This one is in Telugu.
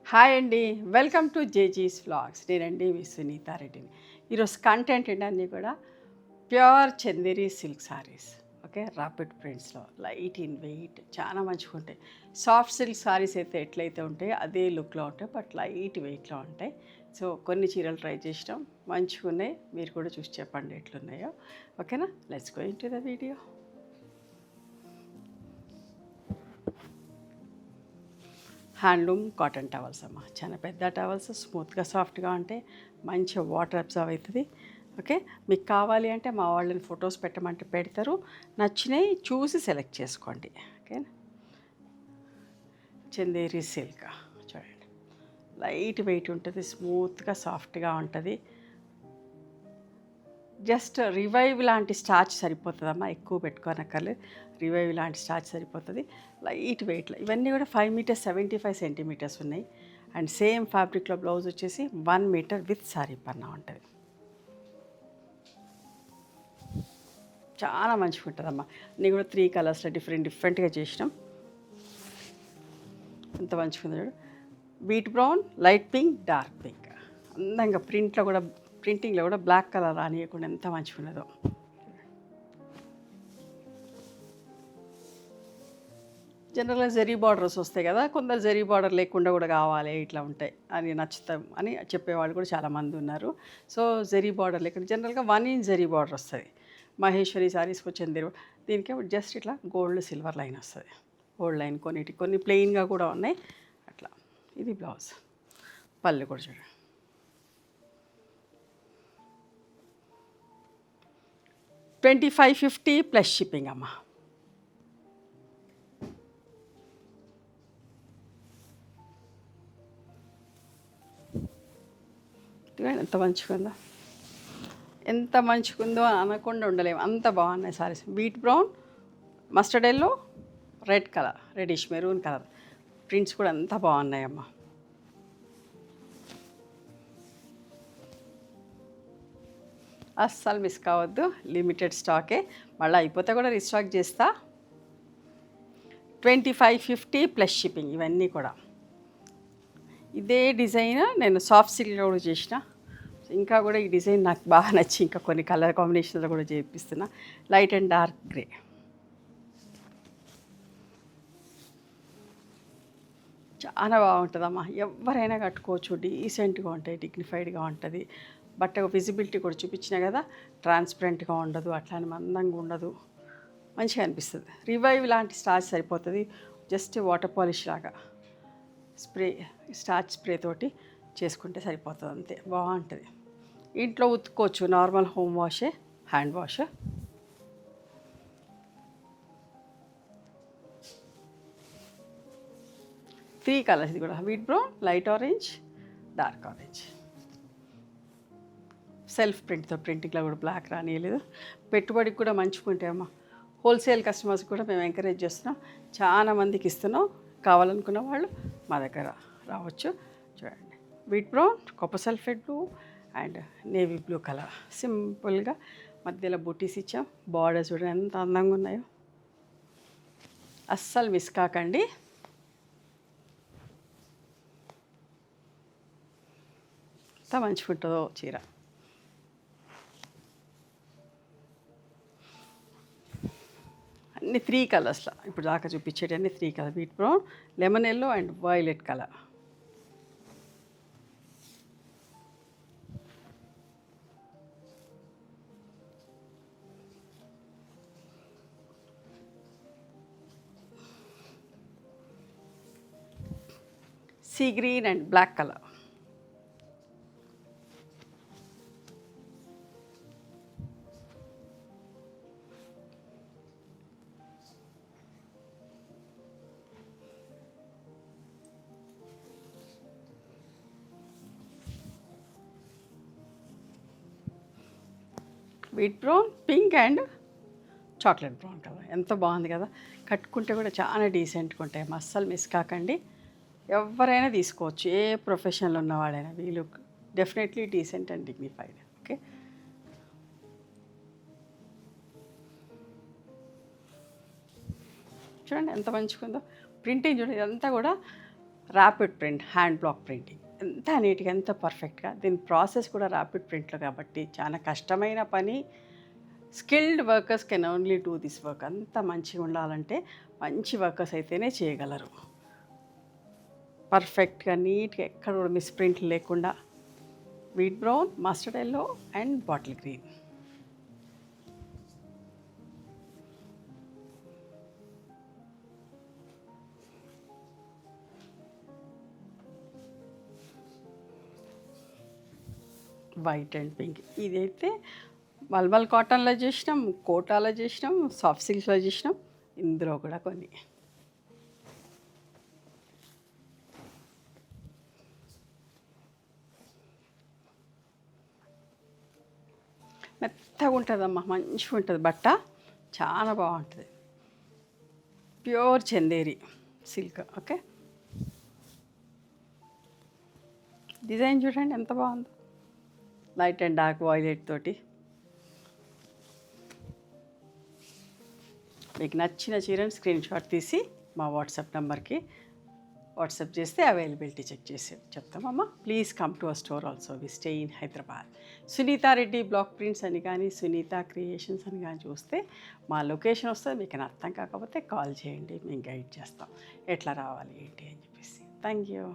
హాయ్ అండి, వెల్కమ్ టు జేజీస్ వ్లాగ్స్. నేనండి మీ సునీతారెడ్డిని. ఈరోజు కంటెంట్ ఏంటన్నీ కూడా pure Chanderi silk saris. Okay, rapid ప్రింట్స్లో లైట్ ఇన్ వెయిట్ చాలా మంచిగా ఉంటాయి. సాఫ్ట్ సిల్క్ సారీస్ అయితే ఎట్లయితే ఉంటాయో అదే లుక్లో ఉంటాయి, బట్ లైట్ వెయిట్లో ఉంటాయి. సో కొన్ని చీరలు ట్రై చేసినాం, మంచిగా ఉన్నాయి. మీరు కూడా చూసి చెప్పండి ఎట్లున్నాయో. ఓకేనా, let's go into the video. Handloom cotton towels అమ్మ, చాలా పెద్ద టవల్స్, స్మూత్గా సాఫ్ట్గా ఉంటాయి, మంచిగా వాటర్ అబ్జర్వ్ అవుతుంది. ఓకే, మీకు కావాలి అంటే మా వాళ్ళని ఫొటోస్ పెట్టమంటే పెడతారు, నచ్చినవి చూసి సెలెక్ట్ చేసుకోండి. ఓకే, చందేరి సిల్క్ చూడండి, లైట్ వెయిట్ ఉంటుంది, స్మూత్గా సాఫ్ట్గా ఉంటుంది. జస్ట్ రివైవ్ లాంటి స్టార్చ్ సరిపోతుందమ్మా, ఎక్కువ పెట్టుకోనక్కర్లేదు. రివైవ్ లాంటి స్టార్చ్ సరిపోతుంది, లైట్ వెయిట్లో. ఇవన్నీ కూడా 5 మీటర్స్ 75 సెంటీమీటర్స్ ఉన్నాయి. అండ్ సేమ్ ఫ్యాబ్రిక్లో బ్లౌజ్ వచ్చేసి 1 మీటర్ విత్ సారీ పన్నా ఉంటుంది. చాలా మంచిగా ఉంటుందమ్మా. అన్నీ కూడా 3 కలర్స్లో డిఫరెంట్గా చేసినాం. ఎంత మంచిగా ఉంది చూడు, beat brown, light pink, dark pink. అందంగా ప్రింటింగ్లో కూడా బ్లాక్ కలర్ రానియకుండా ఎంత మంచిగా ఉన్నదో. జనరల్గా జరీ బార్డర్స్ వస్తాయి కదా, కొందరు జరీ బార్డర్ లేకుండా కూడా కావాలి, ఇట్లా ఉంటాయి అని నచ్చుతాం అని చెప్పేవాళ్ళు కూడా చాలామంది ఉన్నారు. సో జరీ బార్డర్ లేకుండా జనరల్గా 1 ఇంచ్ జరీ బార్డర్ వస్తుంది. మహేశ్వరి సారీస్కి వచ్చింది దీనికి జస్ట్ ఇట్లా గోల్డ్ సిల్వర్ లైన్ వస్తుంది. గోల్డ్ లైన్ కొన్ని ప్లెయిన్గా కూడా ఉన్నాయి అట్లా. ఇది బ్లౌజ్, పళ్ళు కూడా చూడండి. 2550 ప్లస్ షిప్పింగ్ అమ్మ. ఎంత మంచిగా ఉందో, ఎంత మంచిగా ఉందో అనకుండా ఉండలేము, అంత బాగున్నాయి saris. Beat brown, mustard yellow, red colour, reddish maroon colour prints కూడా అంత బాగున్నాయమ్మా. అస్సలు మిస్ కావద్దు, లిమిటెడ్ స్టాకే, మళ్ళీ అయిపోతే కూడా రీస్టాక్ చేస్తా. 2550 ప్లస్ షిప్పింగ్. ఇవన్నీ కూడా ఇదే డిజైన్ నేను సాఫ్ట్ సిల్క్లో కూడా చేసిన. ఇంకా కూడా ఈ డిజైన్ నాకు బాగా నచ్చి ఇంకా కొన్ని కలర్ కాంబినేషన్లో కూడా చేపిస్తున్నా. Light and dark grey. చాలా బాగుంటుందమ్మా, ఎవరైనా కట్టుకోవచ్చు, డీసెంట్గా ఉంటాయి, డిగ్నిఫైడ్గా ఉంటుంది. బట్ విజిబిలిటీ కూడా చూపించిన కదా, ట్రాన్స్పరెంట్గా ఉండదు, అట్లానే మందంగా ఉండదు, మంచిగా అనిపిస్తుంది. రివైవ్ లాంటి స్టార్చ్ సరిపోతుంది, జస్ట్ వాటర్ పాలిష్ లాగా స్టార్చ్ స్ప్రే తోటి చేసుకుంటే సరిపోతుంది, అంతే. బాగుంటుంది, ఇంట్లో ఉతుక్కోవచ్చు, నార్మల్ హోమ్ వాషే, హ్యాండ్ వాష్. త్రీ కలర్స్, ఇది కూడా wheat brown, light orange, dark orange. Self ప్రింటింగ్లో కూడా బ్లాక్ రానియలేదు. పెట్టుబడికి కూడా మంచిగా ఉంటాయమ్మా. హోల్సేల్ కస్టమర్స్ కూడా మేము ఎంకరేజ్ చేస్తున్నాం, చాలా మందికి ఇస్తున్నాం. కావాలనుకున్న వాళ్ళు మా దగ్గర రావచ్చు. చూడండి, wheat brown, copper sulphate blue and navy blue colour, సింపుల్గా మధ్యలో బుటీస్ ఇచ్చాం. బార్డర్స్ చూడండి ఎంత అందంగా ఉన్నాయో, అస్సలు మిస్ కాకండి. ఎంత మంచిగా ఉంటుందో చీర. అన్ని 3 కలర్స్లో, ఇప్పుడు దాకా చూపించేటన్ని 3 colour, beet brown, lemon yellow and violet colour. Sea green and black colour. Wheat brown, pink and chocolate brown colour. ఎంత బాగుంది కదా, కట్టుకుంటే కూడా చాలా డీసెంట్గా ఉంటాయి. అస్సలు మిస్ కాకండి, ఎవరైనా తీసుకోవచ్చు, ఏ ప్రొఫెషన్లో ఉన్నవాడైనా. వీళ్ళు definitely decent and dignified. Okay, చూడండి ఎంత మంచిగా ఉందో ప్రింటింగ్. చూడండి, ఇదంతా కూడా rapid print, hand block printing, ఎంత నీట్గా ఎంత పర్ఫెక్ట్గా. దీని ప్రాసెస్ కూడా ర్యాపిడ్ ప్రింట్లో కాబట్టి చాలా కష్టమైన పని. Skilled workers can only do this work. అంత మంచిగా ఉండాలంటే మంచి వర్కర్స్ అయితేనే చేయగలరు. పర్ఫెక్ట్గా నీట్గా ఎక్కడ కూడా మిస్ ప్రింట్ లేకుండా. Wheat brown, mustard yellow and bottle green. White and pink. ఇదైతే మల్మల్ కాటన్లో చేసినాం, కోటాలో చేసినాం, సాఫ్ట్ సిల్క్లో చేసినాం. ఇందులో కూడా కొన్ని మెత్తగా ఉంటుందమ్మా, మంచిగా ఉంటుంది బట్ట, చాలా బాగుంటుంది. Pure Chanderi silk. Okay, design చూడండి ఎంత బాగుందో, లైట్ అండ్ డార్క్ వాయిలెట్ తోటి. మీకు నచ్చిన చీరని స్క్రీన్ షాట్ తీసి మా వాట్సాప్ నెంబర్కి వాట్సాప్ చేస్తే అవైలబిలిటీ చెక్ చేసి చెప్తామమ్మా. Please come to our store also. We stay in Hyderabad. Sunita Reddy block prints అని కానీ, సునీత క్రియేషన్స్ అని కానీ చూస్తే మా లొకేషన్ వస్తుంది. మీకు అర్థం కాకపోతే కాల్ చేయండి, మేము గైడ్ చేస్తాం ఎట్లా రావాలి ఏంటి అని చెప్పేసి. Thank you.